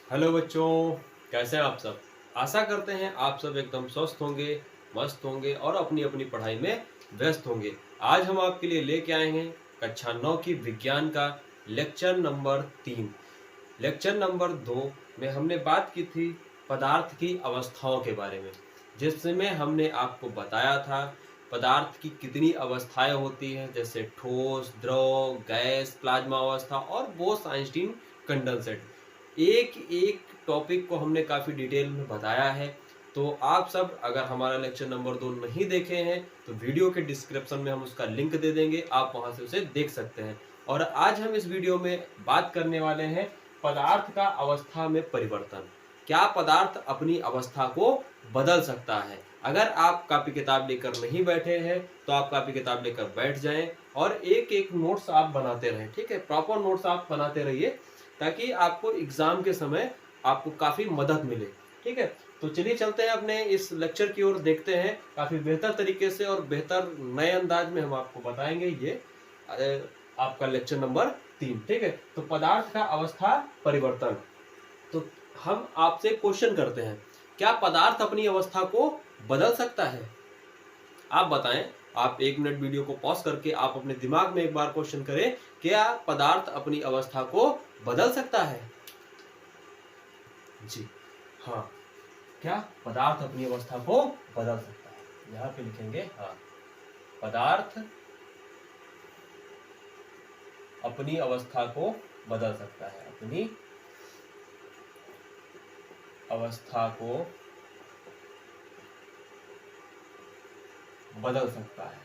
Hello बच्चों, कैसे हैं आप सब। आशा करते हैं आप सब एकदम स्वस्थ होंगे, मस्त होंगे और अपनी अपनी पढ़ाई में व्यस्त होंगे। आज हम आपके लिए लेके आए हैं कक्षा 9 की विज्ञान का लेक्चर नंबर 3। लेक्चर नंबर 2 में हमने बात की थी पदार्थ की अवस्थाओं के बारे में, जिसमें हमने आपको बताया था पदार्थ की कितनी अवस्थाएं होती हैं, जैसे ठोस, द्रव, गैस, प्लाज्मा अवस्था और बोस-आइंस्टीन कंडेंसेट। एक एक टॉपिक को हमने काफ़ी डिटेल में बताया है। तो आप सब अगर हमारा लेक्चर नंबर 2 नहीं देखे हैं तो वीडियो के डिस्क्रिप्शन में हम उसका लिंक दे देंगे, आप वहां से उसे देख सकते हैं। और आज हम इस वीडियो में बात करने वाले हैं पदार्थ का अवस्था में परिवर्तन। क्या पदार्थ अपनी अवस्था को बदल सकता है? अगर आप कॉपी किताब लेकर नहीं बैठे हैं तो आप कॉपी किताब लेकर बैठ जाएं और एक एक नोट्स आप बनाते रहें। ठीक है, प्रॉपर नोट्स आप बनाते रहिए ताकि आपको एग्जाम के समय आपको काफी मदद मिले। ठीक है, तो चलिए चलते हैं अपने इस लेक्चर की ओर, देखते हैं काफी बेहतर तरीके से और बेहतर नए अंदाज में हम आपको बताएंगे ये आपका लेक्चर नंबर 3। ठीक है, तो पदार्थ का अवस्था परिवर्तन। तो हम आपसे क्वेश्चन करते हैं, क्या पदार्थ अपनी अवस्था को बदल सकता है? आप बताएं। आप 1 मिनट वीडियो को पॉज करके आप अपने दिमाग में एक बार क्वेश्चन करें, क्या पदार्थ अपनी अवस्था को बदल सकता है? जी हाँ, क्या पदार्थ अपनी अवस्था को बदल सकता है? यहाँ पे लिखेंगे हाँ, पदार्थ अपनी अवस्था को बदल सकता है, अपनी अवस्था को बदल सकता है।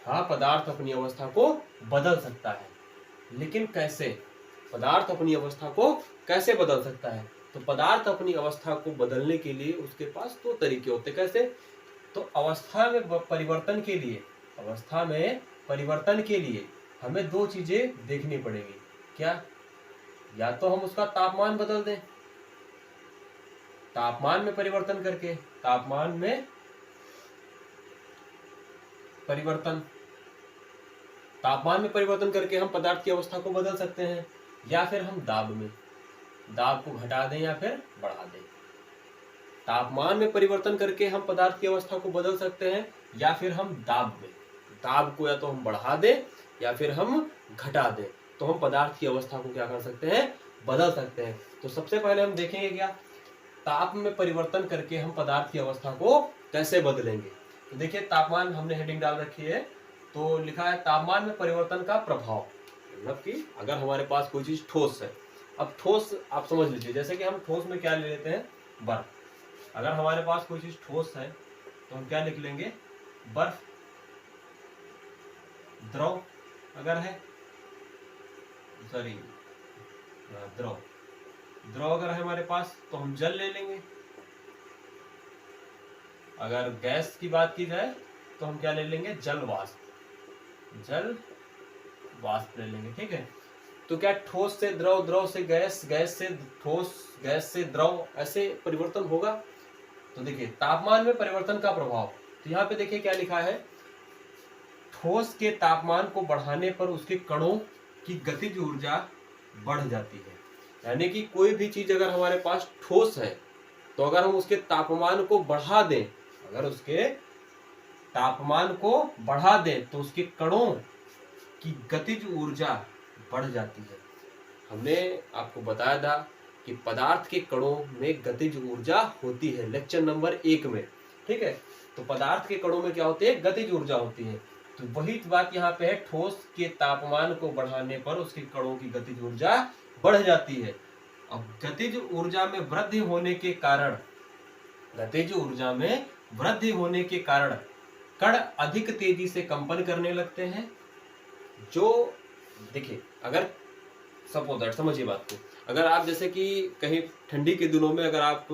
हाँ, पदार्थ अपनी अवस्था को बदल सकता है, लेकिन कैसे? पदार्थ अपनी अवस्था को कैसे बदल सकता है? तो पदार्थ अपनी अवस्था को बदलने के लिए उसके पास 2 तरीके होते हैं। कैसे? तो अवस्था में परिवर्तन के लिए, अवस्था में परिवर्तन के लिए हमें 2 चीजें देखनी पड़ेगी। क्या? या तो हम उसका तापमान बदल दें, तापमान में परिवर्तन करके, तापमान में परिवर्तन, तापमान में परिवर्तन करके हम पदार्थ की अवस्था को बदल सकते हैं, या फिर हम दाब में, दाब को घटा दें या फिर बढ़ा दें। तापमान में परिवर्तन करके हम पदार्थ की अवस्था को बदल सकते हैं, या फिर हम दाब में, दाब को या तो हम बढ़ा दें या फिर हम घटा दें, तो हम पदार्थ की अवस्था को क्या कर सकते हैं? बदल सकते हैं। तो सबसे पहले हम देखेंगे क्या, ताप में परिवर्तन करके हम पदार्थ की अवस्था को कैसे बदलेंगे। तो देखिए, तापमान हमने हेडिंग डाल रखी है, तो लिखा है तापमान में परिवर्तन का प्रभाव। मतलब कि अगर हमारे पास कोई चीज ठोस है, अब ठोस आप समझ लीजिए, जैसे कि हम ठोस में क्या ले लेते हैं? बर्फ। अगर हमारे पास कोई चीज ठोस है तो हम क्या लिख लेंगे? बर्फ। द्रव अगर है, सॉरी, द्रव, द्रव अगर है हमारे पास तो हम जल ले लेंगे। अगर गैस की बात की जाए तो हम क्या ले लेंगे? जल वाष्प, जल वाष्प ले लेंगे। ठीक है, तो क्या ठोस से द्रव, द्रव से गैस, गैस से ठोस, गैस से द्रव, ऐसे परिवर्तन होगा? तो देखिए, तापमान में परिवर्तन का प्रभाव, तो यहाँ पे देखिए क्या लिखा है, ठोस के तापमान को बढ़ाने पर उसके कणों की गतिज ऊर्जा बढ़ जाती है। यानी कि कोई भी चीज अगर हमारे पास ठोस है तो अगर हम उसके तापमान को बढ़ा दें, अगर उसके तापमान को बढ़ा दें तो उसके कणों की गतिज ऊर्जा बढ़ जाती है। हमने आपको बताया था कि पदार्थ के कणों में गतिज ऊर्जा होती है लेक्चर नंबर 1 में। ठीक है, तो पदार्थ के कणों में क्या होती है? गतिज ऊर्जा होती है। तो वही बात यहाँ पे है, ठोस के तापमान को बढ़ाने पर उसके कणों की गतिज ऊर्जा बढ़ जाती है। अब गतिज ऊर्जा में वृद्धि होने के कारण, गतिज ऊर्जा में वृद्धि होने के कारण कण अधिक तेजी से कंपन करने लगते हैं। जो देखिए, अगर सपोज दैट, समझिए बात को, अगर आप जैसे कि कहीं ठंडी के दिनों में अगर आप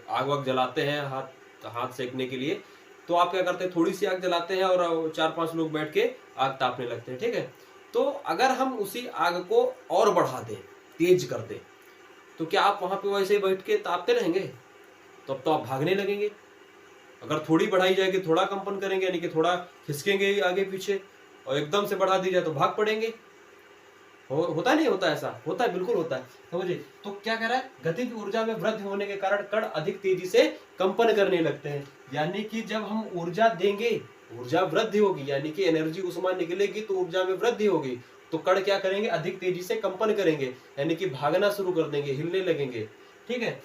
आग वाग जलाते हैं हाथ हाथ सेकने के लिए, तो आप क्या करते हैं? थोड़ी सी आग जलाते हैं और 4-5 लोग बैठ के आग तापने लगते हैं। ठीक है, तो अगर हम उसी आग को और बढ़ा दें, तेज कर दें, तो क्या आप वहां पे वैसे ही बैठ के तापते रहेंगे? तो अब तो आप भागने लगेंगे। अगर थोड़ी बढ़ाई जाएगी, थोड़ा कंपन करेंगे, यानी कि थोड़ा खिसकेंगे आगे पीछे, और एकदम से बढ़ा दी जाए तो भाग पड़ेंगे। होता नहीं होता, ऐसा होता है, बिल्कुल होता है। समझिए, तो क्या कह रहा है, गतिज ऊर्जा में वृद्धि होने के कारण कण अधिक तेजी से कंपन करने लगते हैं। यानी कि जब हम ऊर्जा देंगे, ऊर्जा वृद्धि होगी, यानी कि एनर्जी उष्मा निकलेगी तो ऊर्जा में वृद्धि होगी, तो कण क्या करेंगे, अधिक तेजी से कंपन करेंगे, यानी कि भागना शुरू कर देंगे, हिलने लगेंगे। ठीक है,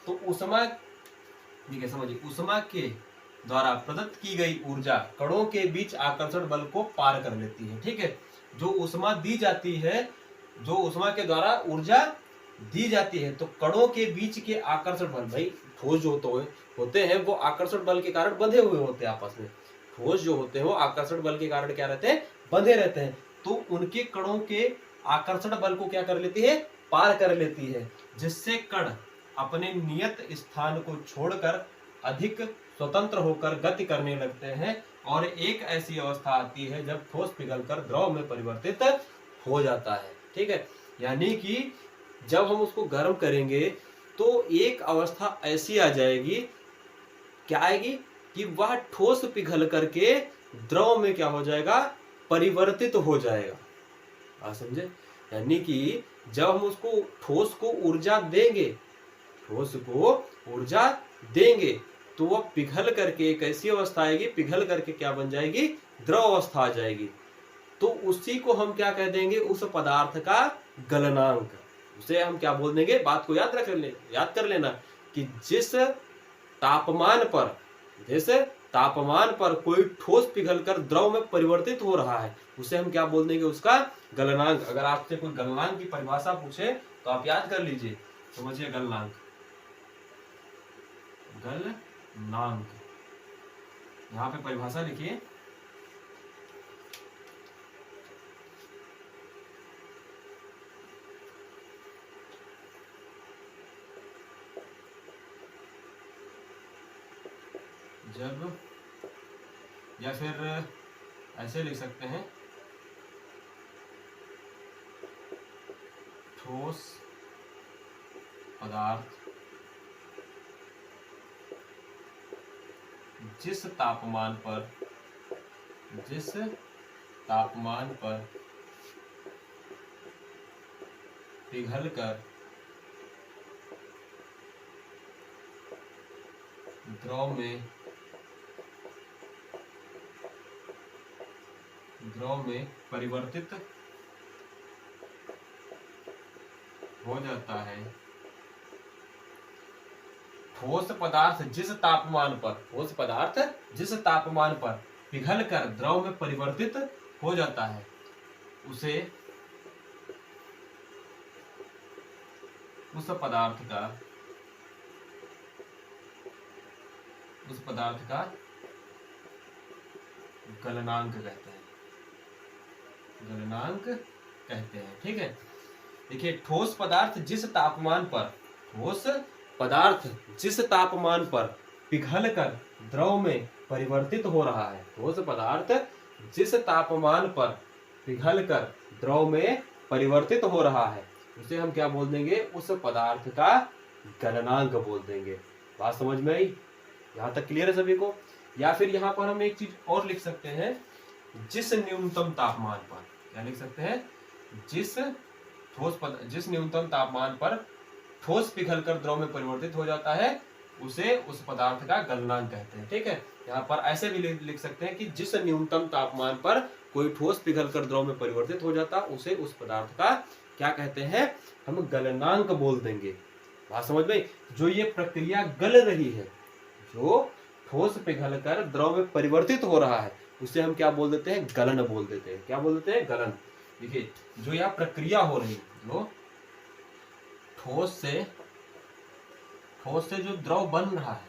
तो उष्मा, ठीक है, समझिए, उष्मा के द्वारा प्रदत्त की गई ऊर्जा कणों के बीच आकर्षण बल को पार कर लेती है। ठीक है, जो उष्मा दी जाती है, जो उष्मा के द्वारा ऊर्जा दी जाती है, तो कणों के बीच के आकर्षण बल, भाई ठोस जो होते हैं वो आकर्षण बल के कारण बंधे हुए होते हैं आपस में। ठोस जो होते हैं वो आकर्षण बल के कारण क्या रहते हैं, बंधे रहते हैं। तो उनके कणों के आकर्षण बल को क्या कर लेती है, पार कर लेती है, जिससे कण अपने नियत स्थान को छोड़कर अधिक स्वतंत्र होकर गति करने लगते हैं, और एक ऐसी अवस्था आती है जब ठोस पिघलकर द्रव में परिवर्तित हो जाता है। ठीक है, यानी कि जब हम उसको गर्म करेंगे तो एक अवस्था ऐसी आ जाएगी, क्या आएगी, कि वह ठोस पिघल करके द्रव में क्या हो जाएगा, परिवर्तित हो जाएगा। आप समझे, यानी कि जब हम उसको ठोस को ऊर्जा देंगे, ठोस को ऊर्जा देंगे, तो वह पिघल करके एक ऐसी अवस्था आएगी, पिघल करके क्या बन जाएगी, द्रव अवस्था आ जाएगी। तो उसी को हम क्या कह देंगे, उस पदार्थ का गलनांक। उसे हम क्या बोल देंगे, बात को याद कर लेना कि जिस तापमान पर कोई ठोस पिघलकर द्रव में परिवर्तित हो रहा है, उसे हम क्या बोल देंगे, उसका गलनांक। अगर आपसे कोई गलनांक की परिभाषा पूछे तो आप याद कर लीजिए, समझिए, गलनांक, गलनांक, यहां पे परिभाषा लिखिए, जब, या फिर ऐसे लिख सकते हैं, ठोस पदार्थ जिस तापमान पर पिघलकर द्रव में परिवर्तित हो जाता है। ठोस पदार्थ जिस तापमान पर पिघलकर द्रव में परिवर्तित हो जाता है, उसे उस पदार्थ का गलनांक कहते हैं। ठीक है, देखिए, ठोस पदार्थ जिस तापमान पर पिघलकर द्रव में परिवर्तित हो रहा है, ठोस पदार्थ जिस तापमान पर पिघलकर द्रव में परिवर्तित हो रहा है, उसे हम क्या बोल देंगे, उस पदार्थ का गलनांक बोल देंगे। बात समझ में आई, यहां तक क्लियर है सभी को। या फिर यहां पर हम एक चीज और लिख सकते हैं, जिस न्यूनतम तापमान पर, क्या लिख सकते हैं, जिस न्यूनतम तापमान पर ठोस पिघलकर द्रव में परिवर्तित हो जाता है, उसे उस पदार्थ का गलनांक कहते हैं। ठीक है, यहाँ पर ऐसे भी लिख सकते हैं कि जिस न्यूनतम तापमान पर कोई ठोस पिघलकर द्रव में परिवर्तित हो जाता, उसे उस पदार्थ का क्या कहते हैं, हम गलनांक बोल देंगे। बात समझ में, जो ये प्रक्रिया गल रही है, जो ठोस पिघलकर द्रव में परिवर्तित हो रहा है, उसे हम क्या बोल देते हैं, गलन बोल देते हैं। क्या बोल देते हैं, गलन। देखिए, जो यह प्रक्रिया हो रही है, जो ठोस से जो द्रव बन रहा है,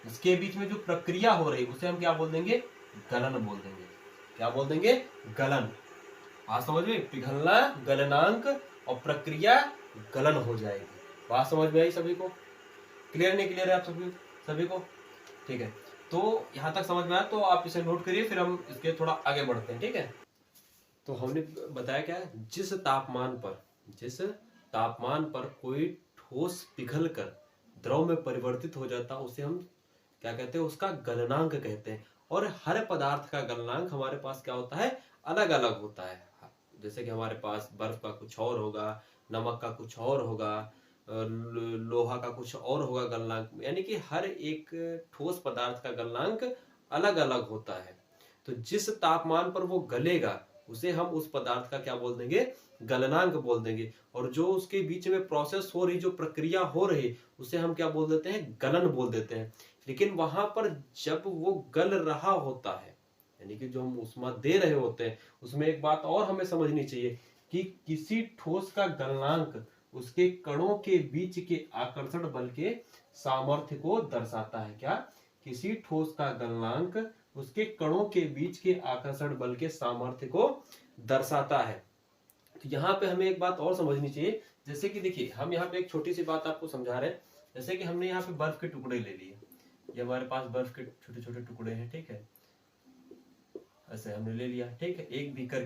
इसके बीच में जो प्रक्रिया हो रही है, उसे हम क्या बोल देंगे, गलन बोल देंगे। क्या बोल देंगे, गलन। बात समझ में, पिघलना गलनांक और प्रक्रिया गलन हो जाएगी। बात समझ में आई सभी को, क्लियर नहीं क्लियर है आप सभी को? ठीक है, तो यहां तक समझ में आया तो आप इसे नोट करिए, फिर हम इसके थोड़ा आगे बढ़ते हैं। ठीक है, तो हमने बताया क्या, जिस तापमान पर कोई ठोस पिघलकर द्रव में परिवर्तित हो जाता, उसे हम क्या कहते हैं, उसका गलनांक कहते हैं। और हर पदार्थ का गलनांक हमारे पास क्या होता है, अलग अलग होता है। जैसे कि हमारे पास बर्फ का कुछ और होगा, नमक का कुछ और होगा, लोहा का कुछ और होगा गलनांक, यानी कि हर एक ठोस पदार्थ का गलनांक अलग अलग होता है। तो जिस तापमान पर वो गलेगा उसे हम उस पदार्थ का क्या बोल देंगे, गलनांक बोल देंगे। और जो उसके बीच में प्रोसेस हो रही, जो प्रक्रिया हो रही, उसे हम क्या बोल देते हैं, गलन बोल देते हैं। लेकिन वहां पर जब वो गल रहा होता है, यानी कि जो हम ऊष्मा दे रहे होते हैं, उसमें एक बात और हमें समझनी चाहिए कि किसी ठोस का गलनांक उसके कणों के बीच के आकर्षण बल के सामर्थ्य को दर्शाता है। क्या? किसी ठोस का गलनांक उसके कणों के बीच के आकर्षण बल के सामर्थ्य को दर्शाता है। तो यहाँ पे हमें एक बात और समझनी चाहिए, जैसे कि देखिए हम यहाँ पे एक छोटी सी बात आपको समझा रहे हैं। जैसे कि हमने यहाँ पे बर्फ के टुकड़े ले लिए, ये हमारे पास बर्फ के छोटे छोटे टुकड़े हैं, ठीक है, ऐसे हमने ले लिया, ठीक है, एक बीकर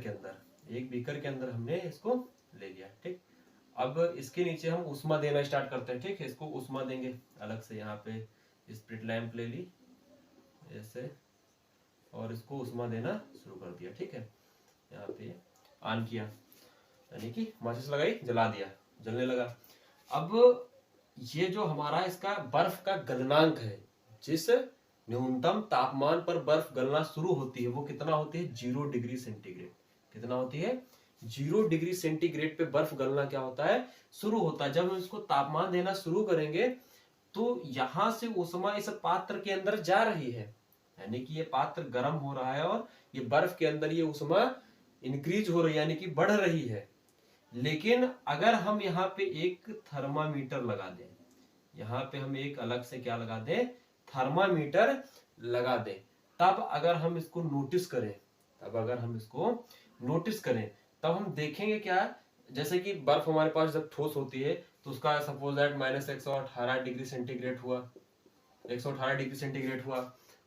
के अंदर हमने इसको ले लिया, ठीक। अब इसके नीचे हम उष्मा देना स्टार्ट करते हैं, ठीक है, इसको उष्मा देंगे अलग से। यहाँ पे स्प्रिट लैंप ले ली ऐसे और इसको उष्मा देना शुरू कर दिया, ठीक है, यहाँ पे ऑन किया, यानी कि माचिस लगाई, जला दिया, जलने लगा। अब ये जो हमारा इसका बर्फ का गलनांक है, जिस न्यूनतम तापमान पर बर्फ गलना शुरू होती है वो कितना होती है, 0 डिग्री सेंटीग्रेड। कितना होती है, 0 डिग्री सेंटीग्रेड पे बर्फ गलना क्या होता है, शुरू होता है। जब हम इसको तापमान देना शुरू करेंगे तो यहां से उष्मा इस पात्र के अंदर जा रही है, यानी कि ये पात्र गर्म हो रहा है और ये बर्फ के अंदर ये उष्मा इंक्रीज हो रही है, यानी कि बढ़ रही है। लेकिन अगर हम यहाँ पे एक थर्मामीटर लगा दें, यहाँ पे हम एक अलग से क्या लगा दें, थर्मामीटर लगा दें, तब अगर हम इसको नोटिस करें, तब हम देखेंगे क्या, जैसे कि बर्फ हमारे पास जब ठोस होती है तो उसका सपोज दैट -118 डिग्री सेंटीग्रेड हुआ, 118 डिग्री सेंटीग्रेड हुआ,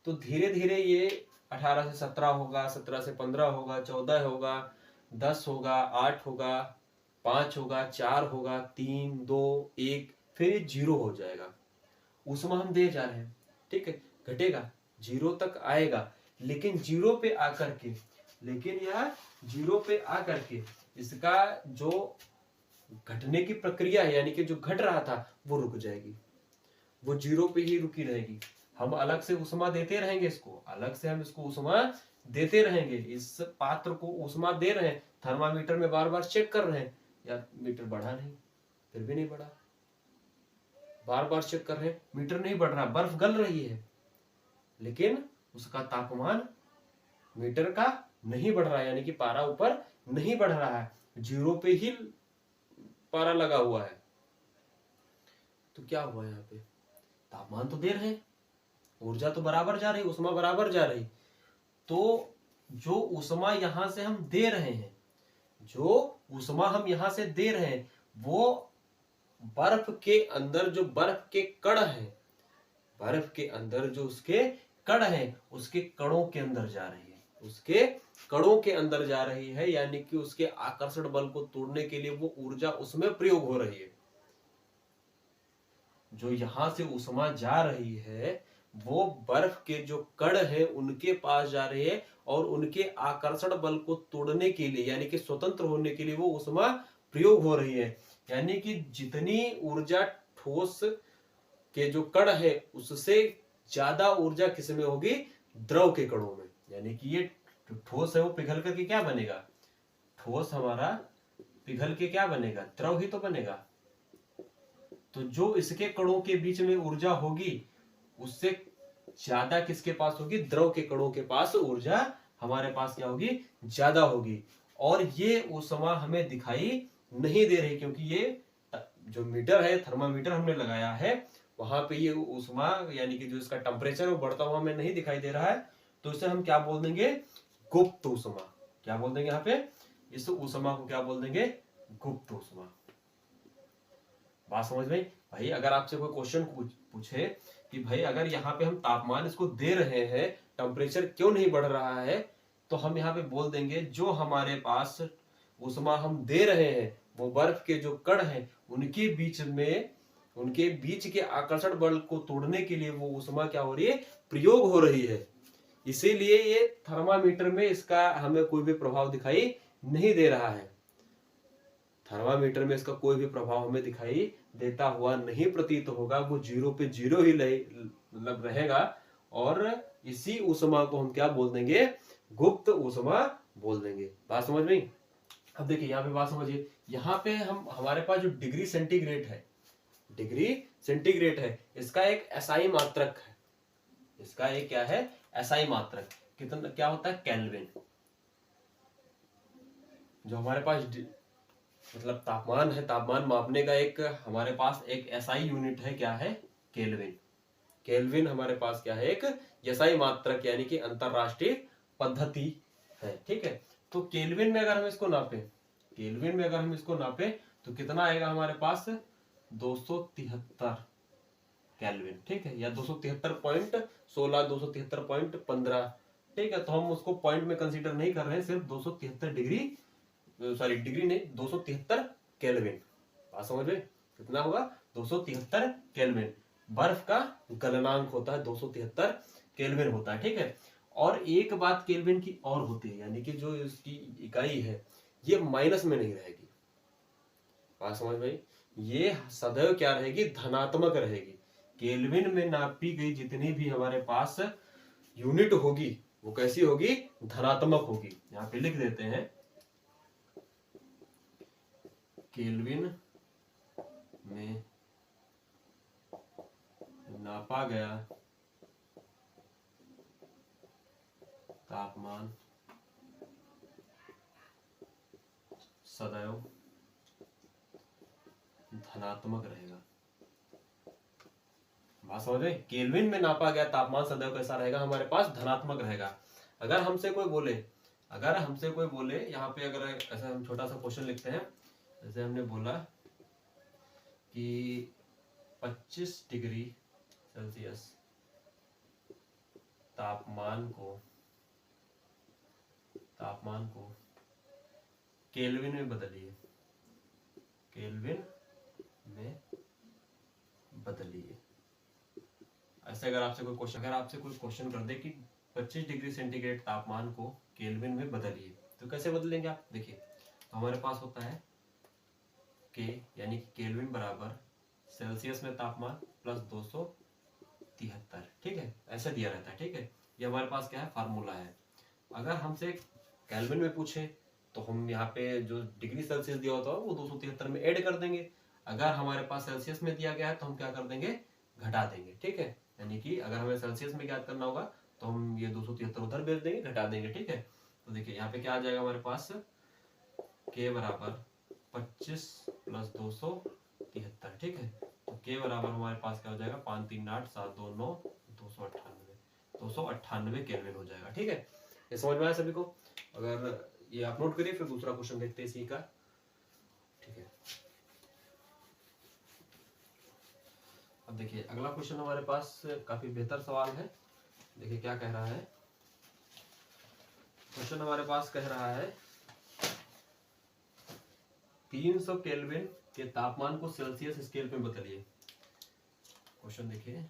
तो धीरे धीरे ये 18 से 17 होगा, 17 से 15 होगा, 14 होगा, 10 होगा, 8 होगा, 5 होगा, 4 होगा, 3, 2, 1, फिर ये 0 हो जाएगा। उष्मा हम दे जा रहे हैं, ठीक है, घटेगा, 0 तक आएगा, लेकिन 0 पे आकर के इसका जो घटने की प्रक्रिया है, यानी कि जो घट रहा था वो रुक जाएगी, वो 0 पे ही रुकी रहेगी। हम अलग से उष्मा देते रहेंगे, इसको उष्मा देते रहेंगे, इस पात्र को उष्मा दे रहे हैं, थर्मामीटर में बार बार चेक कर रहे हैं, यार मीटर बढ़ा नहीं, फिर भी नहीं बढ़ा, बार बार चेक कर रहे हैं, मीटर नहीं बढ़ रहा, बर्फ गल रही है, लेकिन उसका तापमान मीटर का नहीं बढ़ रहा है, यानी कि पारा ऊपर नहीं बढ़ रहा है, 0 पे ही पारा लगा हुआ है। तो क्या हुआ, यहाँ पे तापमान तो दे रहे हैं, ऊर्जा तो बराबर जा रही, उष्मा बराबर जा रही, तो जो उष्मा यहां से हम दे रहे हैं, वो बर्फ के अंदर जो बर्फ के कण हैं, उसके कणों के अंदर जा रही है, यानी कि उसके आकर्षण बल को तोड़ने के लिए वो ऊर्जा उसमें प्रयोग हो रही है। जो यहां से उष्मा जा रही है वो बर्फ के जो कण है उनके पास जा रही है, और उनके आकर्षण बल को तोड़ने के लिए, यानी कि स्वतंत्र होने के लिए वो उष्मा प्रयोग हो रही है। यानी कि जितनी ऊर्जा ठोस के जो कण है उससे ज्यादा ऊर्जा किसमें होगी, द्रव के कणों में। यानी कि ये ठोस है वो पिघल करके क्या बनेगा, ठोस हमारा पिघल के क्या बनेगा, द्रव ही तो बनेगा। तो जो इसके कणों के बीच में ऊर्जा होगी उससे ज्यादा किसके पास होगी, द्रव के कणों के पास ऊर्जा हमारे पास क्या होगी, ज्यादा होगी। और ये उष्मा हमें दिखाई नहीं दे रही, क्योंकि ये जो मीटर है, थर्मामीटर हमने लगाया है, वहां पे ये उष्मा यानी कि जो इसका टेम्परेचर है वो बढ़ता हुआ हमें नहीं दिखाई दे रहा है। तो इसे हम क्या बोल देंगे, गुप्त उष्मा। क्या बोल देंगे यहाँ पे, इस उष्मा को क्या बोल देंगे, गुप्त उष्मा। बात समझ में भाई? अगर आपसे कोई क्वेश्चन पूछे कि भाई अगर यहाँ पे हम तापमान इसको दे रहे हैं, टेम्परेचर क्यों नहीं बढ़ रहा है, तो हम यहाँ पे बोल देंगे जो हमारे पास उष्मा हम दे रहे हैं वो बर्फ के जो कण हैं उनके बीच के आकर्षण बल को तोड़ने के लिए वो उष्मा क्या हो रही है, प्रयोग हो रही है। इसीलिए ये थर्मामीटर में इसका हमें कोई भी प्रभाव दिखाई नहीं दे रहा है, थर्मामीटर में इसका कोई भी प्रभाव हमें दिखाई देता हुआ नहीं प्रतीत होगा, वो जीरो पे जीरो ही मतलब रहेगा, और इसी ऊष्मा को हम क्या बोल देंगे, गुप्त ऊष्मा बोल देंगे। बात समझ में? अब देखिए यहाँ पे बात समझिए, यहाँ पे हम हमारे पास जो डिग्री सेंटीग्रेड है, डिग्री सेंटीग्रेड है, इसका एक एसआई मात्रक है, इसका एक क्या है, एसआई मात्रक, कितना क्या होता है, केल्विन। जो हमारे पास मतलब तापमान है, तापमान मापने का एक हमारे पास एक एसआई यूनिट है, क्या है, केल्विन। केल्विन हमारे पास क्या है, एक एसआई मात्रक यानी कि अंतरराष्ट्रीय पद्धति है, ठीक है। तो केल्विन में अगर हम इसको नापे, केल्विन में अगर हम इसको नापे तो कितना आएगा हमारे पास, 273 केल्विन, ठीक है, या 273.16, 273.15, ठीक है। तो हम उसको पॉइंट में कंसीडर नहीं कर रहे हैं, सिर्फ 273 डिग्री, सॉरी डिग्री नहीं, 273 केल्विन। बात समझ में? कितना होगा, 273 केल्विन। बर्फ का गलनांक होता है 273 केल्विन होता है, ठीक है। और एक बात केल्विन की और होती है, यानी कि जो इसकी इकाई है ये माइनस में नहीं रहेगी। बात समझ में? ये सदैव क्या रहेगी, धनात्मक रहेगी। केल्विन में नापी गई जितनी भी हमारे पास यूनिट होगी वो कैसी होगी, धनात्मक होगी। यहाँ पे लिख देते हैं, केल्विन में नापा गया तापमान सदैव धनात्मक रहेगा। बात समझ में? केल्विन में नापा गया तापमान सदैव कैसा रहेगा, हमारे पास धनात्मक रहेगा। अगर हमसे कोई बोले, यहाँ पे अगर ऐसा हम छोटा सा क्वेश्चन लिखते हैं, जैसे हमने बोला कि 25 डिग्री सेल्सियस तापमान को केल्विन में बदलिए, केल्विन में बदलिए। ऐसे अगर आपसे कोई क्वेश्चन कर दे कि 25 डिग्री सेंटीग्रेड तापमान को केल्विन में बदलिए, तो कैसे बदलेंगे आप? देखिए, तो हमारे पास होता है के यानी कि केल्विन बराबर सेल्सियस में तापमान प्लस 273, ठीक है, ऐसे दिया रहता है, ठीक है। ये हमारे पास क्या है, फार्मूला है। अगर हमसे केल्विन में पूछे तो हम यहाँ पे जो डिग्री सेल्सियस दिया होता है वो 273 में ऐड कर देंगे। अगर हमारे पास सेल्सियस में दिया गया है तो हम क्या कर देंगे, घटा देंगे, ठीक है। यानी कि अगर हमें सेल्सियस में ज्ञात करना होगा तो हम ये 273 उधर भेज देंगे, घटा देंगे, ठीक है। तो देखिए यहाँ पे क्या आ जाएगा हमारे पास, के बराबर 25 प्लस 273, ठीक है। तो के बराबर हमारे पास क्या हो जाएगा, 5 3 8 7 2 9 298 केल्विन हो जाएगा, ठीक है। ये समझ में आया सभी को? अगर ये आप नोट करिए, फिर दूसरा क्वेश्चन देखते हैं इसी का, ठीक है। अब देखिए अगला क्वेश्चन हमारे पास काफी बेहतर सवाल है। देखिए क्या कह रहा है क्वेश्चन, हमारे पास कह रहा है 300 केल्विन के तापमान को सेल्सियस स्केल पे बदलिए। क्वेश्चन देखिए,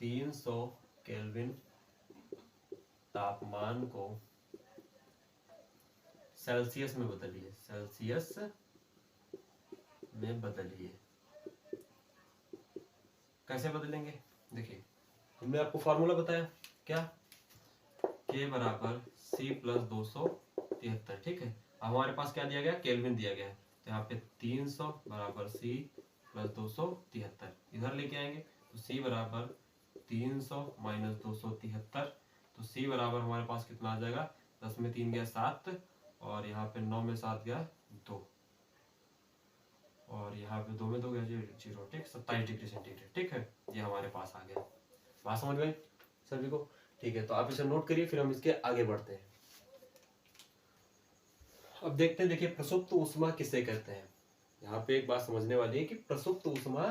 300 केल्विन तापमान को सेल्सियस में बदलिए, सेल्सियस में बदलिए। कैसे बदलेंगे? देखिए हमने आपको फॉर्मूला बताया क्या, के बराबर सी प्लस 273, ठीक है। अब हमारे पास क्या दिया गया, केल्विन दिया गया है, तो यहाँ पे 300 बराबर सी प्लस 273 इधर लेके आएंगे, तो सी बराबर 300 माइनस 273, तो सी बराबर हमारे पास कितना आ जाएगा, 10 में 3 गया 7, और यहाँ पे 9 में 7 गया 2, और यहाँ पे 2 में 2 गया 0, ठीक, 27 डिग्री सेंटीग्रेड, ठीक है। ये हमारे पास आ गया। बात समझ में सभी को? ठीक है, तो आप इसे नोट करिए, फिर हम इसके आगे बढ़ते हैं। अब देखते हैं, देखिए प्रसुप्त ऊष्मा किसे कहते हैं। यहाँ पे एक बात समझने वाली है कि प्रसुप्त ऊष्मा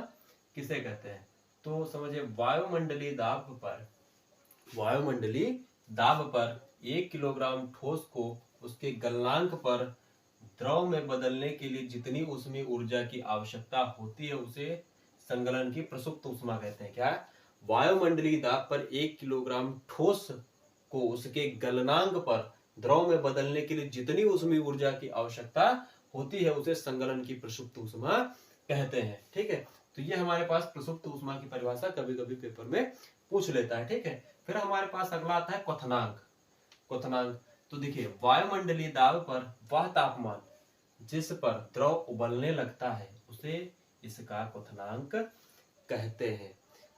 किसे कहते हैं। तो समझिए, वायुमंडलीय दाब पर 1 किलोग्राम ठोस को उसके गलनांक पर द्रव में बदलने के लिए जितनी ऊष्मीय ऊर्जा की आवश्यकता होती है उसे संगलन की प्रसुप्त ऊष्मा कहते हैं। क्या? वायुमंडलीय दाब पर 1 किलोग्राम ठोस को उसके गलनांक पर द्रव में बदलने के लिए जितनी ऊष्मीय ऊर्जा की आवश्यकता होती है उसे संगलन की प्रसुप्त ऊष्मा कहते हैं। ठीक है, तो ये हमारे पास प्रसुप्त ऊष्मा की परिभाषा कभी कभी पेपर में पूछ लेता है। ठीक है, फिर हमारे पास अगला आता है क्वथनांक। क्वथनांक, तो देखिए वायुमंडलीय दाब पर वह तापमान जिस पर द्रव उबलने लगता है उसे इसका क्वथनांक कहते हैं।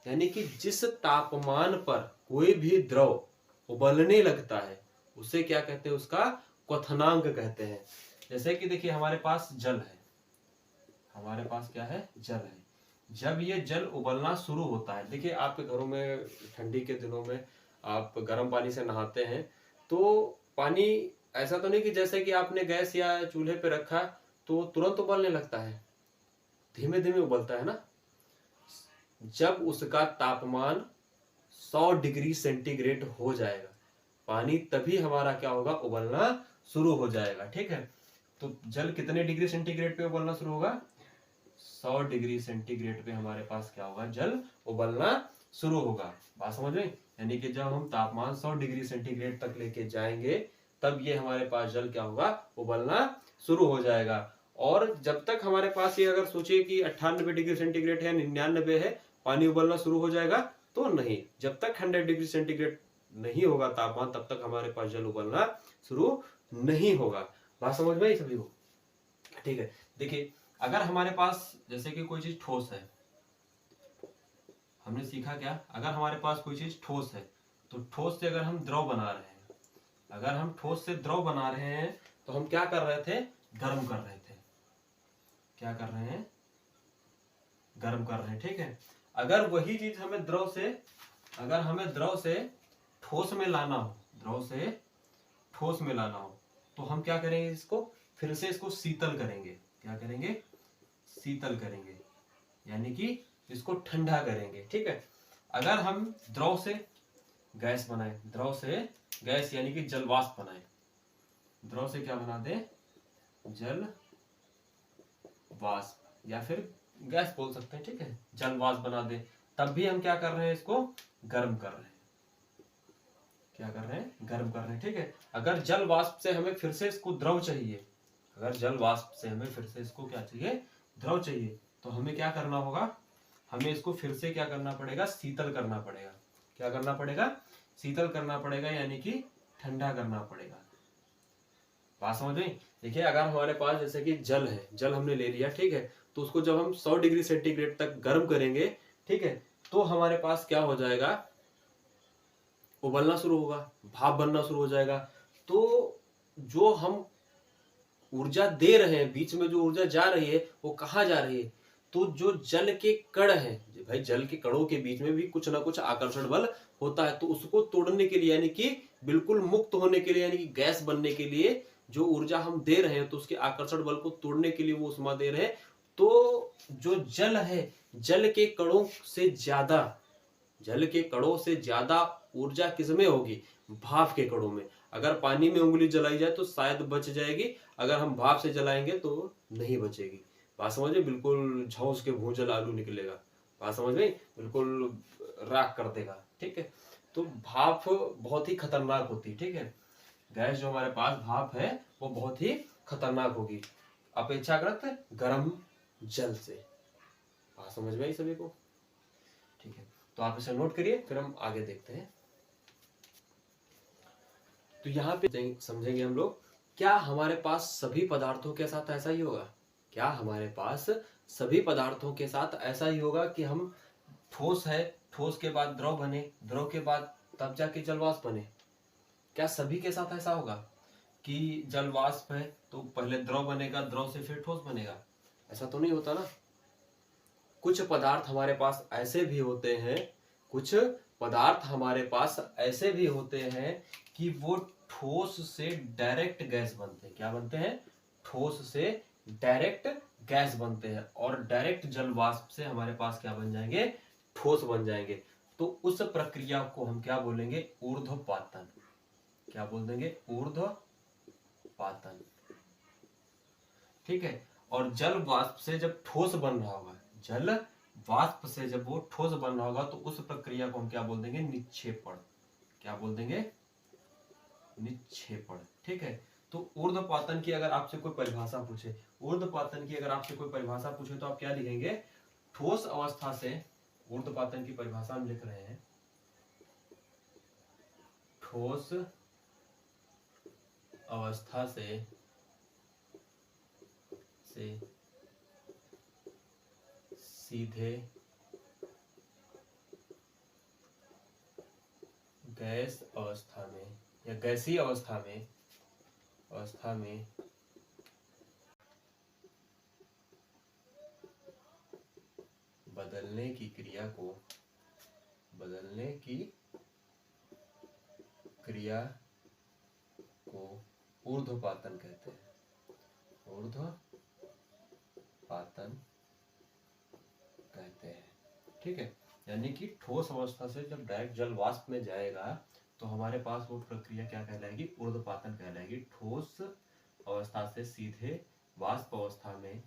यानी कि जिस तापमान पर कोई भी द्रव उबलने लगता है उसे क्या कहते हैं, उसका क्वथनांक कहते हैं। जैसे कि देखिए हमारे पास जल है, हमारे पास क्या है, जल है। जब ये जल उबलना शुरू होता है, देखिए आपके घरों में ठंडी के दिनों में आप गर्म पानी से नहाते हैं तो पानी ऐसा तो नहीं कि जैसे कि आपने गैस या चूल्हे पे रखा तो तुरंत उबलने लगता है, धीमे धीमे उबलता है ना। जब उसका तापमान 100 डिग्री सेंटीग्रेड हो जाएगा पानी, तभी हमारा क्या होगा, उबलना शुरू हो जाएगा। ठीक है, तो जल कितने डिग्री सेंटीग्रेड पे उबलना शुरू होगा, 100 डिग्री सेंटीग्रेड पे हमारे पास क्या होगा, जल उबलना शुरू होगा। बात समझ में? यानी कि जब हम तापमान 100 डिग्री सेंटीग्रेड तक लेके जाएंगे तब ये हमारे पास जल क्या होगा, उबलना शुरू हो जाएगा। और जब तक हमारे पास ये अगर सोचिए कि 98 डिग्री सेंटीग्रेड है, 99 है, पानी उबलना शुरू हो जाएगा तो नहीं। जब तक 100 डिग्री सेंटीग्रेड नहीं होगा तापमान तब तक हमारे पास जल उबलना शुरू नहीं होगा। बात समझ में आई सभी को? ठीक है, देखिए अगर हमारे पास जैसे कि कोई चीज ठोस है, हमने सीखा क्या, अगर हमारे पास कोई चीज ठोस है तो ठोस से अगर हम द्रव बना रहे हैं, अगर हम ठोस से द्रव बना रहे हैं तो हम क्या कर रहे थे, गर्म कर रहे थे। क्या कर रहे हैं, गर्म कर रहे हैं। ठीक है, अगर वही चीज हमें द्रव से, अगर हमें द्रव से ठोस में लाना हो, द्रव से ठोस में लाना हो तो हम क्या करेंगे, इसको फिर से इसको शीतल करेंगे। क्या करेंगे, शीतल करेंगे, यानी कि इसको ठंडा करेंगे। ठीक है, अगर हम द्रव से गैस बनाए, द्रव से गैस यानी कि जल वाष्प बनाए, द्रव से क्या बना दे, जल वाष्प या फिर गैस बोल सकते हैं। ठीक है, जल वाष्प बना दे, तब भी हम क्या कर रहे हैं, इसको गर्म कर रहे हैं। क्या कर रहे हैं, गर्म कर रहे हैं। ठीक है, अगर जल वाष्प से हमें फिर से इसको द्रव चाहिए, अगर जल वाष्प से हमें फिर से इसको क्या चाहिए, द्रव चाहिए, तो हमें क्या करना होगा, हमें इसको फिर से क्या करना पड़ेगा, शीतल करना पड़ेगा। क्या करना पड़ेगा, शीतल करना पड़ेगा, यानी कि ठंडा करना पड़ेगा। बात समझ में? देखिए अगर हमारे पास जैसे कि जल है, जल हमने ले लिया, ठीक है, तो उसको जब हम 100 डिग्री सेंटीग्रेड तक गर्म करेंगे, ठीक है, तो हमारे पास क्या हो जाएगा, उबलना शुरू होगा, भाप बनना शुरू हो जाएगा। तो जो हम ऊर्जा दे रहे हैं, बीच में जो ऊर्जा जा रही है वो कहाँ जा रही है, तो जो जल के कण है, भाई जल के कणों के बीच में भी कुछ ना कुछ आकर्षण बल होता है, तो उसको तोड़ने के लिए, यानी कि बिल्कुल मुक्त होने के लिए, यानी कि गैस बनने के लिए जो ऊर्जा हम दे रहे हैं, तो उसके आकर्षण बल को तोड़ने के लिए वो ऊष्मा दे रहे हैं। तो जो जल है, जल के कणों से ज्यादा, जल के कणों से ज्यादा ऊर्जा किसमें होगी, भाप के कणों में। अगर पानी में उंगली जलाई जाए तो शायद बच जाएगी, अगर हम भाप से जलाएंगे तो नहीं बचेगी। बात समझ में? बिल्कुल झौंस के भूजल आलू निकलेगा। बात समझ में? बिल्कुल राख कर देगा। ठीक है, तो भाप बहुत ही खतरनाक होती है। ठीक है, गैस जो हमारे पास भाप है वो बहुत ही खतरनाक होगी अपेक्षाकृत गर्म जल से। बात समझ में आई सभी को? ठीक है, तो आप इसे नोट करिए, फिर हम आगे देखते हैं। तो यहाँ पे समझेंगे हम लोग, क्या हमारे पास सभी पदार्थों के साथ ऐसा ही होगा? क्या हमारे पास सभी पदार्थों के साथ ऐसा ही होगा कि हम ठोस है, ठोस के बाद द्रव बने, द्रव के बाद तब जाके जलवाष्प बने? क्या सभी के साथ ऐसा होगा कि जलवाष्प है तो पहले द्रव बनेगा, द्रव से फिर ठोस बनेगा? ऐसा तो नहीं होता ना। कुछ पदार्थ हमारे पास ऐसे भी होते हैं, कुछ पदार्थ हमारे पास ऐसे भी होते हैं कि वो ठोस से डायरेक्ट गैस बनते हैं। क्या बनते हैं? ठोस से डायरेक्ट गैस बनते हैं, और डायरेक्ट जल वाष्प से हमारे पास क्या बन जाएंगे? ठोस बन जाएंगे। तो उस प्रक्रिया को हम क्या बोलेंगे? ऊर्ध्वपातन। क्या बोल देंगे? ऊर्ध्वपातन। ठीक है, और जल वाष्प से जब ठोस बन रहा होगा, जल वाष्प से जब वो ठोस बन रहा होगा तो उस प्रक्रिया को हम क्या बोल देंगे? निक्षेपण। क्या बोल देंगे? निक्षेपण, ठीक है। तो ऊर्ध्वपातन की अगर आपसे कोई परिभाषा पूछे, ऊर्ध्वपातन की अगर आपसे कोई परिभाषा पूछे तो आप क्या लिखेंगे? ठोस अवस्था से, ऊर्ध्वपातन की परिभाषा हम लिख रहे हैं, ठोस अवस्था से सीधे गैस अवस्था में या गैसीय अवस्था में बदलने की क्रिया को ऊर्ध्वपातन कहते हैं, ऊर्ध्वपातन कहते हैं, ठीक है। यानी कि ठोस अवस्था से जब डायरेक्ट जल वाष्प में जाएगा तो हमारे पास वो प्रक्रिया क्या कहलाएगी? ऊर्ध्वपातन कहलाएगी। ठोस अवस्था से सीधे वाष्प अवस्था में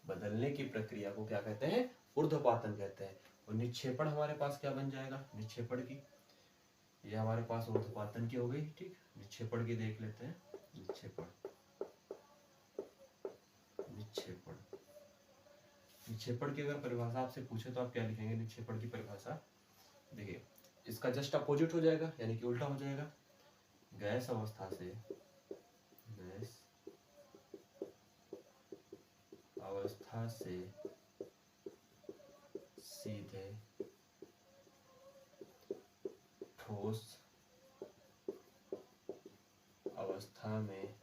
बदलने की प्रक्रिया को क्या कहते हैं? ऊर्ध्वपातन कहते हैं। और निक्षेपण हमारे पास क्या बन जाएगा? निक्षेपण की, ये हमारे पास ऊर्ध्वपातन की हो गई, ठीक। निक्षेपण की देख लेते हैं। निक्षेपण की अगर परिभाषा आपसे पूछे तो आप क्या लिखेंगे? निक्षेपण की परिभाषा देखिए, इसका जस्ट अपोजिट हो जाएगा, यानी कि उल्टा हो जाएगा। गैस अवस्था से सीधे ठोस अवस्था में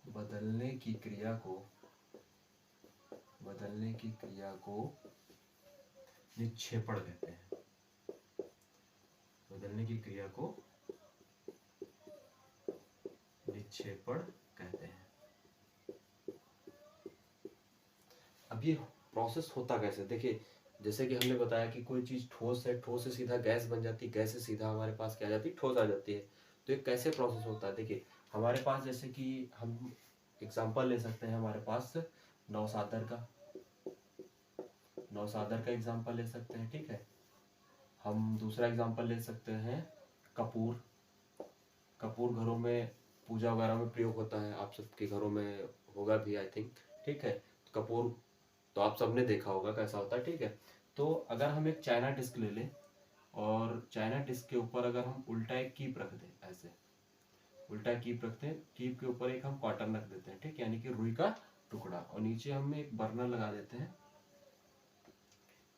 बदलने की क्रिया को निक्षेपण कहते हैं। बदलने की क्रिया को निक्षेपण कहते हैं। अब ये प्रोसेस होता कैसे? देखिए, जैसे कि हमने बताया कि कोई चीज ठोस है, ठोस से सीधा गैस बन जाती है, गैस से सीधा हमारे पास क्या आ जाती है? ठोस आ जाती है। तो ये कैसे प्रोसेस होता है? देखिए, हमारे पास जैसे कि हम एग्जांपल ले सकते हैं, हमारे पास नौसादर का एग्जांपल ले सकते हैं, ठीक है। हम दूसरा एग्जांपल ले सकते हैं कपूर घरों में पूजा वगैरह में प्रयोग होता है, आप सबके घरों में होगा भी आई थिंक, ठीक है। तो कपूर तो आप सबने देखा होगा कैसा होता है, ठीक है। तो अगर हम एक चाइना डिस्क ले लें और चाइना डिस्क के ऊपर अगर हम उल्टा एक कीप रख दें, ऐसे उल्टा कीप रखते हैं, कीप के ऊपर एक हम कॉटन रख देते हैं, ठीक, यानी कि रुई का टुकड़ा, और नीचे हमने एक बर्नर लगा देते हैं,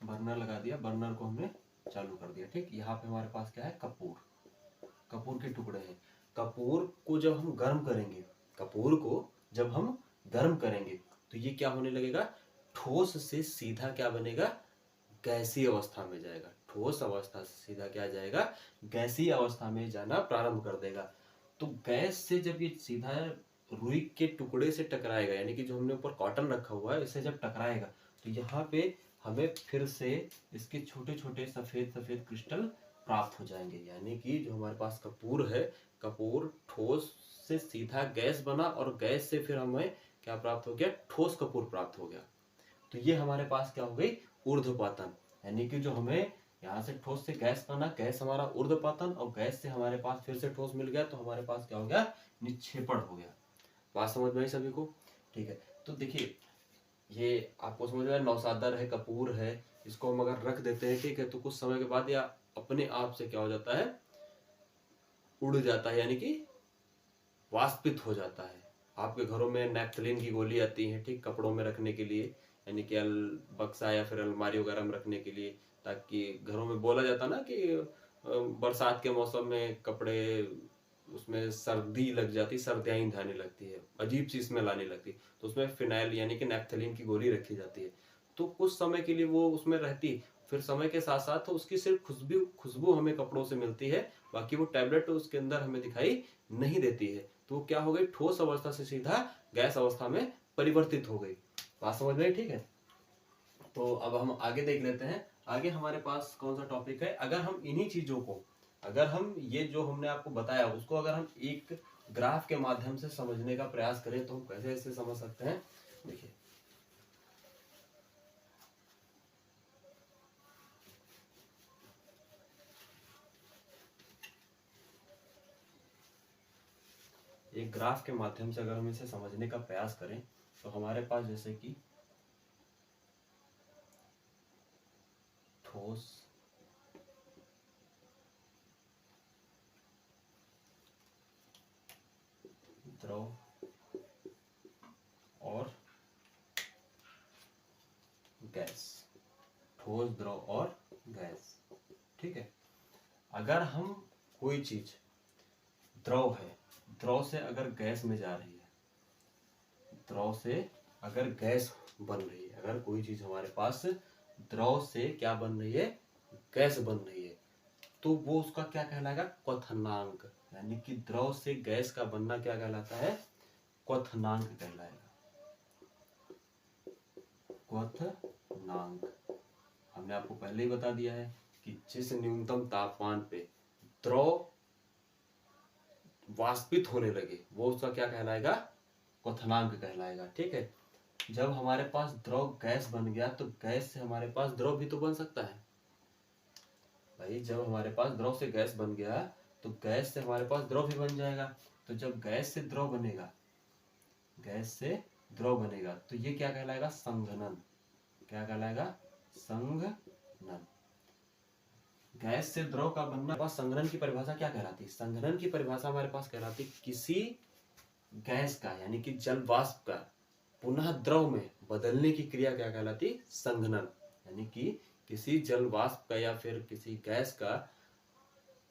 बर्नर लगा दिया, बर्नर को हमने चालू कर दिया, ठीक। यहाँ पे हमारे पास क्या है? कपूर के टुकड़े हैं। कपूर को जब हम गर्म करेंगे तो ये क्या होने लगेगा? ठोस से सीधा क्या बनेगा? गैसीय अवस्था में जाएगा। ठोस अवस्था से सीधा क्या जाएगा? गैसीय अवस्था में जाना प्रारंभ कर देगा। तो गैस से जब ये सीधा रुई के टुकड़े से टकराएगा, यानी कि जो हमने ऊपर कॉटन रखा हुआ है, इससे जब टकराएगा तो यहाँ पे हमें फिर से इसके छोटे छोटे सफेद सफेद क्रिस्टल प्राप्त हो जाएंगे। यानी कि जो हमारे पास कपूर है, कपूर ठोस से सीधा गैस बना और गैस से फिर हमें क्या प्राप्त हो गया? ठोस कपूर प्राप्त हो गया। तो ये हमारे पास क्या हो गई? ऊर्ध्वपातन। यानी कि जो हमें यहाँ से ठोस से गैस बना, गैस हमारा ऊर्ध्वपातन, और गैस से हमारे पास फिर से ठोस मिल गया, तो हमारे पास क्या हो गया? निक्षेपण हो गया। बात समझ में आई सभी को? ठीक है। तो देखिए, ये आपको समझ में आया, नौसादर है, कपूर है, इसको हम अगर रख देते हैं, ठीक है, तो कुछ समय के बाद या अपने आप से क्या हो जाता है? उड़ जाता है, यानी कि वाष्पित हो जाता है। आपके घरों में नैप्थलीन की गोली आती है, ठीक, कपड़ों में रखने के लिए, यानी कि बक्सा या फिर अलमारी वगैरह में रखने के लिए, ताकि घरों में बोला जाता ना कि बरसात के मौसम में कपड़े उसमें सर्दी लग जाती, सर्दियाँ आने लगती है, अजीब सी स्मेल आने लगती, तो उसमें फिनाइल यानी कि नैप्थलीन की गोली रखी जाती है। तो कुछ समय के लिए वो उसमें रहती, फिर समय के साथ साथ तो उसकी सिर्फ खुशबू हमें कपड़ों से मिलती है, बाकी वो टैबलेट उसके अंदर हमें दिखाई नहीं देती है। तो वो क्या हो गई? ठोस अवस्था से सीधा गैस अवस्था में परिवर्तित हो गई। बात समझ में? ठीक है। तो अब हम आगे देख लेते हैं। आगे हमारे पास कौन सा टॉपिक है? अगर हम इन्हीं चीजों को, अगर हम ये जो हमने आपको बताया उसको अगर हम एक ग्राफ के माध्यम से समझने का प्रयास करें तो हम कैसे ऐसे समझ सकते हैं? देखिए, एक ग्राफ के माध्यम से अगर हम इसे समझने का प्रयास करें तो हमारे पास जैसे कि ठोस, द्रव और गैस, ठोस, द्रव और गैस, ठीक है। अगर हम कोई चीज द्रव है, द्रव से अगर गैस में जा रही है, द्रव से अगर गैस बन रही है, अगर कोई चीज हमारे पास द्रव से क्या बन रही है, गैस बन रही है, तो वो उसका क्या कहलाएगा, क्वथनांक। यानी कि द्रव से गैस का बनना क्या कहलाता है, क्वथनांक कहलाएगा, क्वथनांक। हमने आपको पहले ही बता दिया है कि जिस न्यूनतम तापमान पे द्रव वाष्पित होने लगे वो उसका क्या कहलाएगा, क्वथनांक कहलाएगा, ठीक है। जब हमारे पास द्रव गैस बन गया तो गैस से हमारे पास द्रव भी तो बन सकता है भाई। जब हमारे पास द्रव से गैस बन गया तो गैस से हमारे पास द्रव भी बन जाएगा। तो जब गैस से द्रव बनेगा, गैस से द्रव बनेगा तो ये क्या कहलाएगा, संघनन। क्या कहलाएगा, संघनन। गैस से द्रव का बनना, पास संघनन की परिभाषा क्या कहलाती है, संघनन की परिभाषा हमारे पास कहलाती है किसी गैस का यानी कि जल वाष्प का पुनः द्रव में बदलने की क्रिया क्या कहलाती है, संघनन। यानी कि किसी जल वाष्प का या फिर किसी गैस का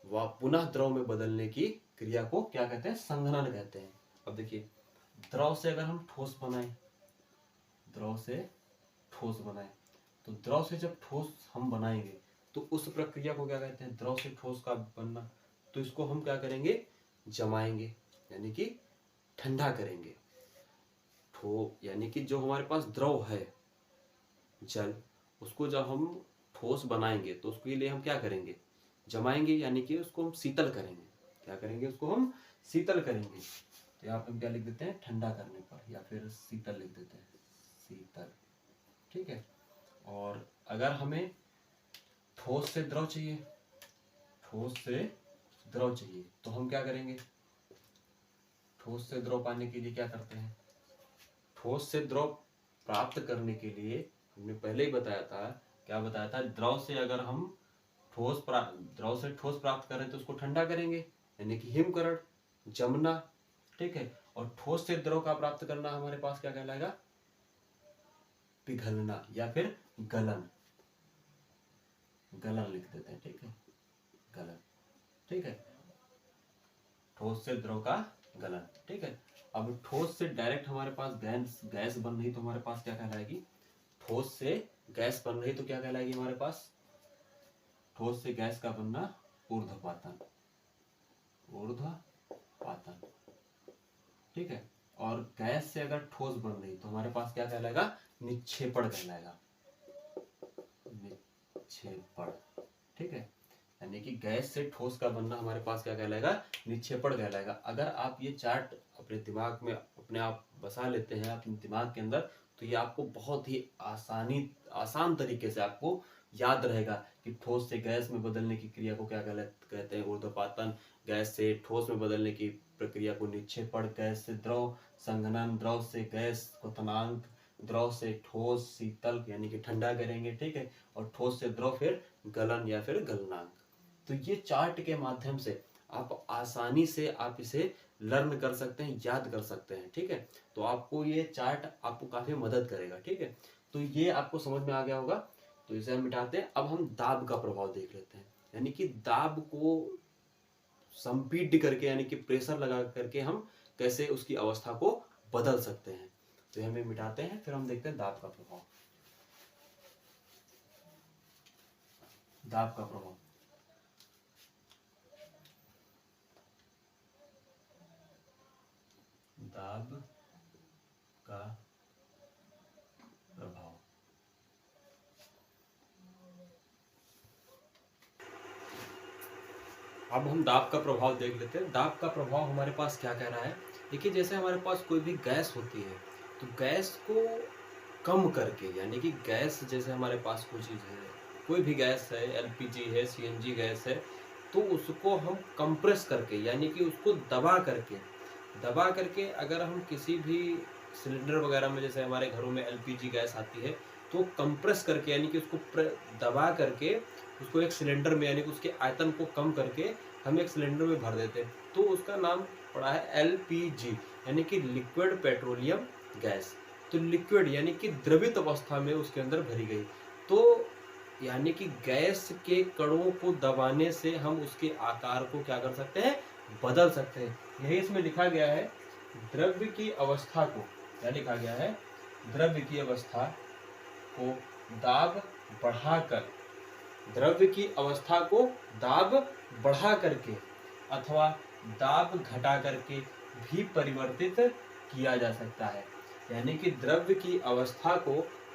वह पुनः द्रव में बदलने की क्रिया को क्या कहते हैं, संघनन कहते हैं। अब देखिए, द्रव से अगर हम ठोस बनाए, द्रव से ठोस बनाए, तो द्रव से जब ठोस हम बनाएंगे तो उस प्रक्रिया को क्या कहते हैं, द्रव से ठोस का बनना। तो इसको हम क्या करेंगे, जमाएंगे, यानी कि ठंडा करेंगे। यानी कि जो हमारे पास द्रव है जल, उसको जब हम ठोस बनाएंगे तो उसके लिए हम क्या करेंगे, जमाएंगे, यानी कि उसको हम शीतल करेंगे। क्या करेंगे, उसको हम शीतल करेंगे। तो यहाँ पे हम क्या लिख देते हैं, ठंडा करने पर, या फिर शीतल लिख देते हैं, शीतल, ठीक है। और अगर हमें ठोस से द्रव चाहिए, ठोस से द्रव चाहिए, तो हम क्या करेंगे, ठोस से द्रव पाने के लिए क्या करते हैं, ठोस से द्रव प्राप्त करने के लिए हमने पहले ही बताया था, क्या बताया था, द्रव से अगर हम द्रव से ठोस प्राप्त करें तो उसको ठंडा करेंगे, यानी कि हिमकरण, जमना, ठीक है। और ठोस से द्रव का प्राप्त करना हमारे पास क्या कहलाएगा, पिघलना या फिर गलन, गलन लिख देते हैं, ठीक है, गलन, ठीक है। ठोस से द्रव का गलन, ठीक है। अब ठोस से डायरेक्ट हमारे पास गैस बन रही तो हमारे पास क्या कहलाएगी, ठोस से गैस बन रही तो क्या कहलाएगी हमारे पास, ठोस से गैस का बनना ऊर्ध्वपातन, ऊर्ध्वपातन, ठीक है। और गैस से अगर ठोस बन रही तो हमारे पास क्या कहलाएगा, निक्षेपण कहलाएगा, निक्षेपण, ठीक है। यानी कि गैस से ठोस का बनना हमारे पास क्या कहलाएगा, निक्षेपण कहलाएगा। अगर आप ये चार्ट अपने दिमाग में अपने आप बसा लेते हैं अपने दिमाग के अंदर, तो ये आपको बहुत ही आसान तरीके से आपको याद रहेगा कि ठोस से गैस में बदलने की क्रिया को क्या कहते हैं, ऊर्ध्वपातन, गैस से ठोस में बदलने की प्रक्रिया को निक्षेपण, गैस से द्रव संघनन, द्रव से गैस क्वथनांक, द्रव से ठोस शीतल यानी कि ठंडा करेंगे, ठीक है। और ठोस से द्रव फिर गलन या फिर गलनांक। तो ये चार्ट के माध्यम से आप आसानी से आप इसे लर्न कर सकते हैं, याद कर सकते हैं, ठीक है। तो आपको ये चार्ट आपको काफी मदद करेगा, ठीक है। तो ये आपको समझ में आ गया होगा। तो इसे हम मिटाते हैं। अब हम दाब का प्रभाव देख लेते हैं, यानी कि दाब को संपीड्य करके यानी कि प्रेशर लगा करके हम कैसे उसकी अवस्था को बदल सकते हैं। तो हमें मिटाते हैं, फिर हम देखते हैं दाब का प्रभाव। दाब का प्रभाव, दाब का प्रभाव, अब हम दाब का प्रभाव देख लेते हैं। दाब का प्रभाव हमारे पास क्या कह रहा है, देखिए जैसे हमारे पास कोई भी गैस होती है तो गैस को कम करके, यानी कि गैस जैसे हमारे पास कोई चीज़ है, कोई भी गैस है, एलपीजी है, सीएनजी गैस है, तो उसको हम कंप्रेस करके यानी कि उसको दबा करके दबा करके अगर हम किसी भी सिलेंडर वगैरह में, जैसे हमारे घरों में एलपीजी गैस आती है, तो कंप्रेस करके यानी कि उसको दबा करके उसको एक सिलेंडर में यानी कि उसके आयतन को कम करके हम एक सिलेंडर में भर देते हैं, तो उसका नाम पड़ा है एलपीजी यानी कि लिक्विड पेट्रोलियम गैस। तो लिक्विड यानी कि द्रवित अवस्था में उसके अंदर भरी गई। तो यानी कि गैस के कणों को दबाने से हम उसके आकार को क्या कर सकते हैं, बदल सकते हैं। यही इसमें लिखा गया है, द्रव्य की अवस्था को, क्या लिखा गया है, द्रव्य की अवस्था को दाब बढ़ाकर, द्रव्य की अवस्था को दाब बढ़ा करके अथवा दाब घटा करके भी परिवर्तित किया जा सकता है। यानी कि द्रव्य की अवस्था को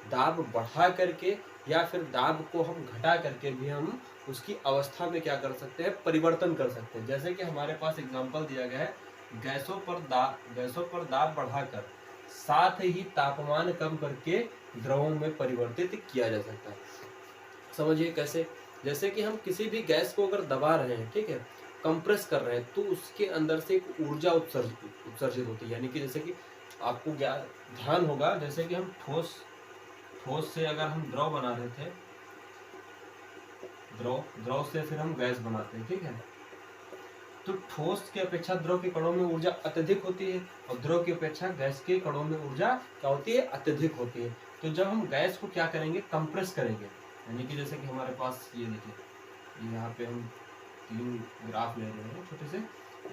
दाब बढ़ा करके या फिर दाब को हम घटा करके भी हम उसकी अवस्था में क्या कर सकते हैं, परिवर्तन कर सकते हैं। जैसे कि हमारे पास एग्जांपल दिया गया है, गैसों पर दाब बढ़ाकर साथ ही तापमान कम करके द्रवों में परिवर्तित किया जा सकता है। समझिए कैसे, जैसे कि हम किसी भी गैस को अगर दबा रहे हैं, ठीक है, कंप्रेस कर रहे हैं, तो उसके अंदर से एक ऊर्जा उत्सर्जित होती है। यानी कि जैसे कि आपको ध्यान होगा, जैसे कि हम ठोस से अगर हम द्रव बना रहे थे, द्रव से फिर हम गैस बनाते हैं, ठीक है, तो ठोस की अपेक्षा द्रव के कणों में ऊर्जा अत्यधिक होती है और द्रव की अपेक्षा गैस के कणों में ऊर्जा क्या होती है, अत्यधिक होती है। तो जब हम गैस को क्या करेंगे, कंप्रेस करेंगे, यानी कि जैसे कि हमारे पास ये देखिए, यहाँ पे हम 3 ग्राफ ले रहे हैं छोटे से,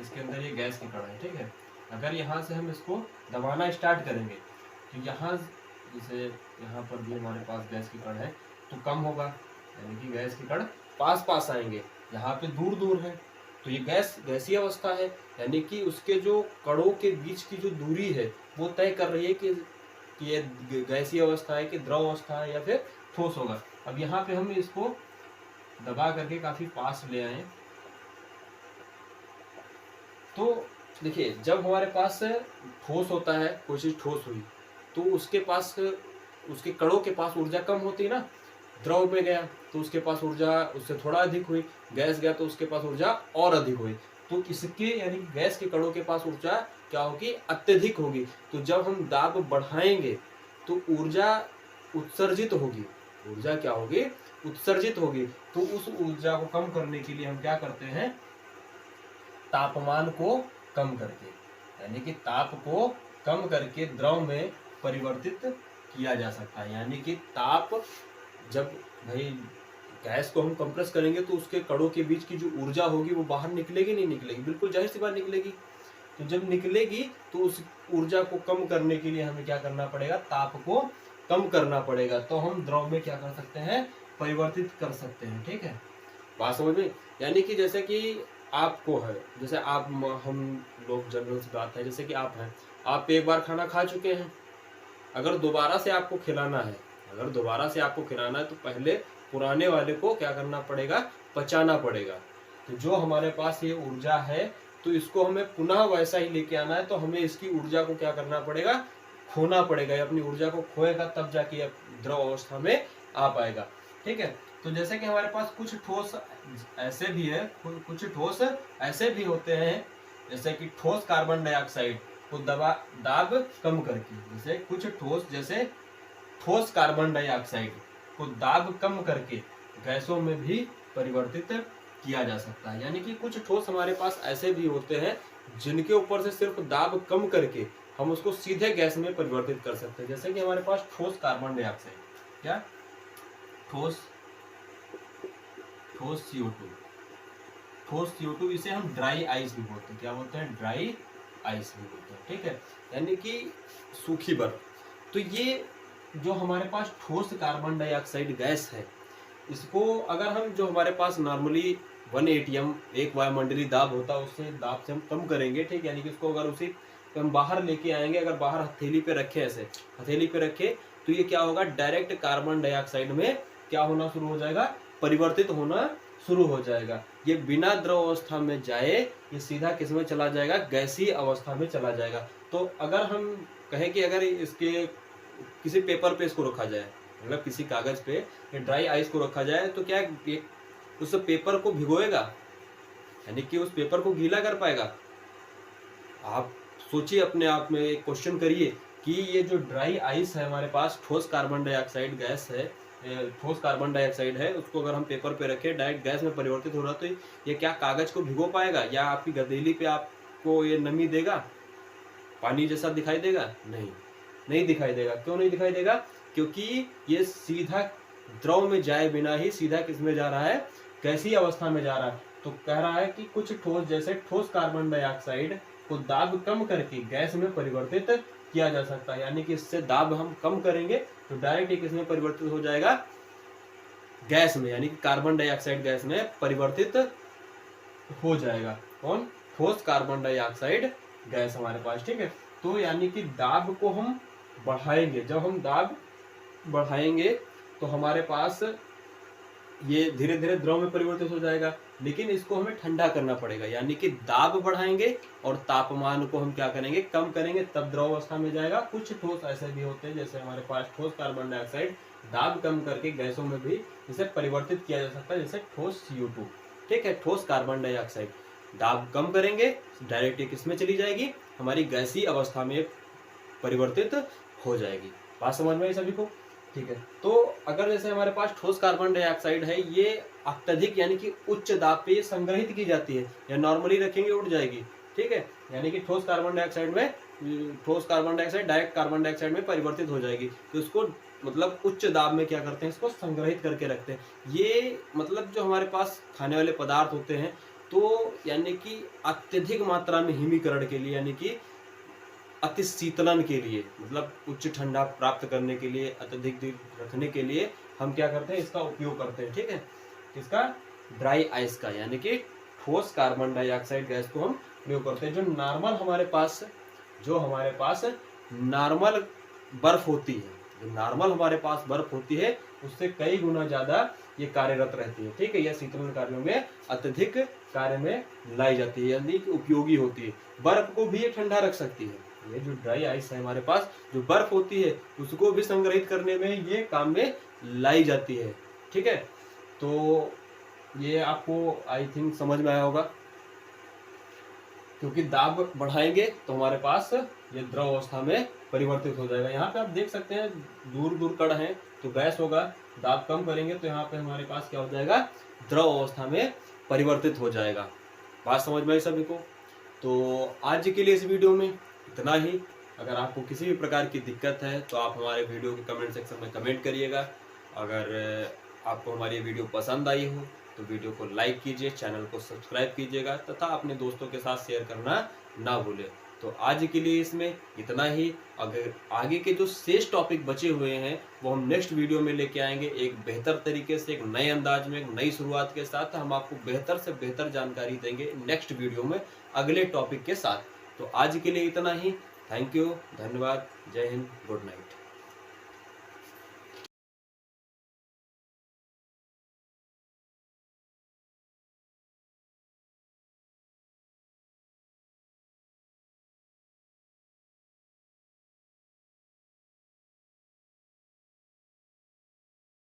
इसके अंदर ये गैस की कण है, ठीक है। अगर यहाँ से हम इसको दबाना स्टार्ट करेंगे तो यहाँ जैसे यहाँ पर भी हमारे पास गैस की कण है तो कम होगा, यानी कि गैस के कण पास पास आएंगे, यहाँ पे दूर दूर है, तो ये गैसीय अवस्था है। यानी कि उसके जो कणों के बीच की जो दूरी है वो तय कर रही है कि ये गैसीय अवस्था है कि द्रव अवस्था है या फिर ठोस होगा। अब यहाँ पे हम इसको दबा करके काफी पास ले आए, तो देखिए जब हमारे पास ठोस होता है, कोई चीज ठोस हुई तो उसके पास, उसके कणों के पास ऊर्जा कम होती है ना, द्रव में गया तो उसके पास ऊर्जा उससे थोड़ा अधिक हुई, गैस गया तो उसके पास ऊर्जा और अधिक हुई, तो इसके यानी गैस के कणों के पास ऊर्जा क्या होगी, अत्यधिक होगी। तो जब हम दाब बढ़ाएंगे तो ऊर्जा उत्सर्जित होगी, ऊर्जा क्या होगी, उत्सर्जित होगी। तो उस ऊर्जा को कम करने के लिए हम क्या करते हैं, तापमान को कम करके, यानी कि ताप को कम करके द्रव में परिवर्तित किया जा सकता है। यानी कि ताप, जब भाई गैस को हम कंप्रेस करेंगे तो उसके कणों के बीच की जो ऊर्जा होगी वो बाहर निकलेगी, नहीं निकलेगी, बिल्कुल जाहिर सी बात निकलेगी। तो जब निकलेगी तो उस ऊर्जा को कम करने के लिए हमें क्या करना पड़ेगा, ताप को कम करना पड़ेगा, तो हम द्रव में क्या कर सकते हैं, परिवर्तित कर सकते हैं। ठीक है, बात समझ में। यानी कि जैसे कि आपको है, जैसे आप, हम लोग जनरल सी बात है, जैसे कि आप हैं, आप एक बार खाना खा चुके हैं, अगर दोबारा से आपको खिलाना है, अगर दोबारा से आपको खिलाना है तो पहले पुराने वाले को क्या करना पड़ेगा, पचाना पड़ेगा। तो जो हमारे पास ये ऊर्जा है तो इसको हमें पुनः वैसा ही लेके आना है, तो हमें इसकी ऊर्जा को क्या करना पड़ेगा, खोना पड़ेगा। अपनी ऊर्जा को खोएगा तब जाके द्रव अवस्था में आ पाएगा। ठीक है, तो जैसे कि हमारे पास कुछ ठोस ऐसे भी है, कुछ ठोस ऐसे भी होते हैं, जैसे कि ठोस कार्बन डाइऑक्साइड को दाब कम करके, जैसे कुछ ठोस, जैसे ठोस कार्बन डाइऑक्साइड को दाब कम करके गैसों में भी परिवर्तित किया जा सकता है। यानी कि कुछ ठोस हमारे पास ऐसे भी होते हैं जिनके ऊपर से सिर्फ दाब कम करके हम उसको सीधे गैस में परिवर्तित कर सकते हैं। जैसे कि हमारे पास ठोस कार्बन डाइऑक्साइड, क्या ठोस CO2, ठोस CO2, इसे हम ड्राई आइस भी बोलते हैं। क्या बोलते हैं, ड्राई आइस भी बोलते हैं। ठीक है, यानी कि सूखी बर्फ। तो ये जो हमारे पास ठोस कार्बन डाइऑक्साइड गैस है, इसको अगर हम, जो हमारे पास नॉर्मली 1 ATM एक वायुमंडलीय दाब होता है, उससे दाब से हम कम करेंगे। ठीक, यानी कि इसको अगर उसी हम बाहर लेके आएंगे, अगर बाहर हथेली पे रखे, ऐसे हथेली पे रखे, तो ये क्या होगा, डायरेक्ट कार्बन डाइऑक्साइड में क्या होना शुरू हो जाएगा, परिवर्तित होना शुरू हो जाएगा। ये बिना द्रव अवस्था में जाए, ये सीधा किस में चला जाएगा, गैसीय अवस्था में चला जाएगा। तो अगर हम कहें कि अगर इसके किसी पेपर पे इसको रखा जाए, मतलब किसी कागज पे या ड्राई आइस को रखा जाए, तो क्या उस पेपर को भिगोएगा, यानी कि उस पेपर को गीला कर पाएगा? आप सोचिए अपने आप में, एक क्वेश्चन करिए कि ये जो ड्राई आइस है हमारे पास, ठोस कार्बन डाइऑक्साइड गैस है, ठोस कार्बन डाइऑक्साइड है, उसको अगर हम पेपर पे रखें डायरेक्ट गैस में परिवर्तित हो रहा, तो ये क्या कागज को भिगो पाएगा या आपकी गदेली पे आपको ये नमी देगा, पानी जैसा दिखाई देगा? नहीं दिखाई देगा। क्यों नहीं दिखाई देगा? क्योंकि ये सीधा द्रव में जाए बिना ही सीधा किस में जा रहा है? गैसीय अवस्था में जा रहा है। तो कह रहा है कि कुछ ठोस, जैसे ठोस कार्बन डाइऑक्साइड को दाब कम करके गैस में परिवर्तित किया जा सकता है, यानी कि इससे दाब हम कम करेंगे तो डायरेक्ट किस में परिवर्तित हो जाएगा? गैस में, यानी कि कार्बन डाइऑक्साइड गैस में परिवर्तित हो जाएगा। कौन? ठोस कार्बन डाइऑक्साइड गैस हमारे पास, ठीक है। तो यानी कि दाब को हम बढ़ाएंगे, जब हम दाब बढ़ाएंगे तो हमारे पास ये धीरे धीरे द्रव में परिवर्तित हो जाएगा, लेकिन इसको हमें ठंडा करना पड़ेगा, यानी कि दाब बढ़ाएंगे और तापमान को हम क्या करेंगे? कम करेंगे, तब द्रव अवस्था में जाएगा। कुछ ठोस ऐसे भी होते हैं, जैसे हमारे पास ठोस कार्बन डाइऑक्साइड दाब कम करके गैसों में भी इसे परिवर्तित किया जा सकता है, जैसे ठोस CO2, ठीक है। ठोस कार्बन डाइऑक्साइड दाब कम करेंगे, डायरेक्ट किसमें चली जाएगी? हमारी गैसीय अवस्था में परिवर्तित हो जाएगी। बात समझ में आई सभी को? ठीक है। तो अगर जैसे हमारे पास ठोस कार्बन डाइऑक्साइड है, ये अत्यधिक यानी कि उच्च दाब पे संग्रहित की जाती है, या नॉर्मली रखेंगे उड़ जाएगी, ठीक है। यानी कि ठोस carbon dioxide direct carbon dioxide में परिवर्तित हो जाएगी, तो उसको मतलब उच्च दाब में क्या करते हैं? इसको संग्रहित करके रखते हैं। ये मतलब जो हमारे पास खाने वाले पदार्थ होते हैं, तो यानी कि अत्यधिक मात्रा में हिमीकरण के लिए, यानी कि अति शीतलन के लिए, मतलब उच्च ठंडा प्राप्त करने के लिए, अत्यधिक दिन रखने के लिए हम क्या करते हैं? इसका उपयोग करते हैं, ठीक है। इसका ड्राई आइस का, यानी कि ठोस कार्बन डाइऑक्साइड गैस को हम प्रयोग करते हैं। जो नॉर्मल हमारे पास नॉर्मल बर्फ होती है, जो नॉर्मल हमारे पास बर्फ होती है, उससे कई गुना ज्यादा ये कार्यरत रहती है, ठीक है। यह शीतलन कार्यों में अत्यधिक कार्य में लाई जाती है, यानी कि उपयोगी होती है। बर्फ को भी ये ठंडा रख सकती है। ये जो ड्राई आइस है हमारे पास, जो बर्फ होती है उसको भी संग्रहित करने में ये काम में लाई जाती है, ठीक है। तो ये आपको आई थिंक समझ में आया होगा, क्योंकि दाब बढ़ाएंगे तो हमारे पास ये द्रव अवस्था में परिवर्तित हो जाएगा। यहाँ पे आप देख सकते हैं दूर दूर कण है तो गैस होगा, दाब कम करेंगे तो यहाँ पे हमारे पास क्या हो जाएगा? द्रव अवस्था में परिवर्तित हो जाएगा। बात समझ में आई सभी को? तो आज के लिए इस वीडियो में इतना ही। अगर आपको किसी भी प्रकार की दिक्कत है तो आप हमारे वीडियो के कमेंट सेक्शन में कमेंट करिएगा। अगर आपको हमारी वीडियो पसंद आई हो तो वीडियो को लाइक कीजिए, चैनल को सब्सक्राइब कीजिएगा तथा अपने दोस्तों के साथ शेयर करना ना भूलें। तो आज के लिए इसमें इतना ही। अगर आगे के जो शेष टॉपिक बचे हुए हैं वो हम नेक्स्ट वीडियो में लेके आएंगे, एक बेहतर तरीके से, एक नए अंदाज में, एक नई शुरुआत के साथ हम आपको बेहतर से बेहतर जानकारी देंगे नेक्स्ट वीडियो में अगले टॉपिक के साथ। तो आज के लिए इतना ही। थैंक यू, धन्यवाद, जय हिंद, गुड नाइट।